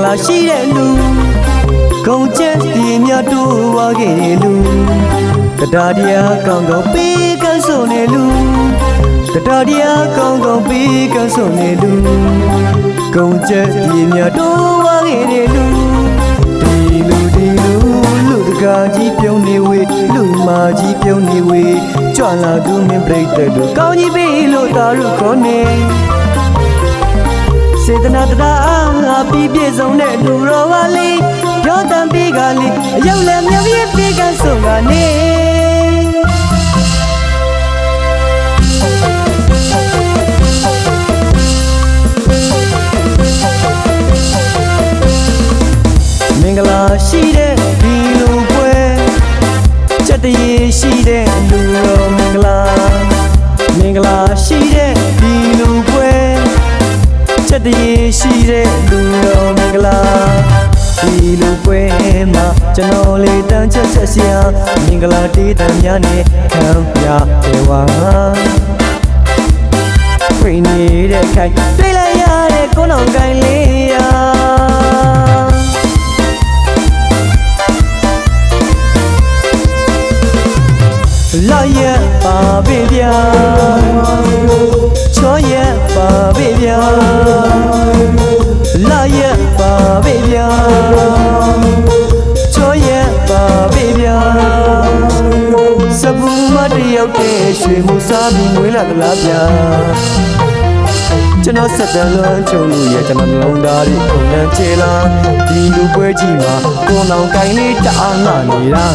လာရှိတဲ့လူကုန်ချက်ဒီမြတ်တို့ဝါခဲ့တဲ့လူတရားတရားကောင်းကောင်းပေးကမ်းဆိုနေလူတရားတရားကောင်းကောင်းပေးကမ်းဆိုနေလူကုန်ချက်ဒီမြတ်တို့ဝါခဲ့တဲ့လူဒီလူတကာကြီးပြုံးနေဝေးလူမာကြီးပြုံးနေဝေးကြွလာသူမင်းပြိတ္တတို့ကောင်းကြီးပေးလို့တာရုခေါ်နေစေတနာတရားငါပြီးပြည့်စုံတဲ့လူတော်ပါလေရောတံပေးကလေးအယုတ်လည်းမြပြည့်ပေးကဆုံးကနေမင်္ဂလာရှိတဲ့ဒီလူပွဲချက်တရေရှိတဲ့လူတော်မင်္ဂလာရှိတဲ့ဒီလူပွဲချက်တရေရှိတဲ့လူတော်မင်္ဂလာဒီလူပွဲမှာကျွန်တော်လေးတန်းချက်ဆက်စရာမင်္ဂလာတေးတမ်းများနဲ့ခံပြတယ်ဝါပြင်းနေတဲ့ခိုင်တွေ့လိုက်ရတဲ့ကိုယ်တော်ကိုင်းလေးရာလာရဲ့ပါပေဗျာချောရဲ့ပါပေဗျာလာရဲ့ပါပေဗျာချောရဲ့ပါပေဗျာစပူမတယောက်တည်းရွှေမှုစားပြီးမွေးလာသလားဗျာကျွန်တော်ဆက်တန်လွမ်းချုံလို့ရဲ့ကျွန်တော်လုံးသားတွေပုံနှံချေလာဒီလူပွဲကြီးမှာကိုယ်နောင်ကိုင်းလေးတအားလာနေတာ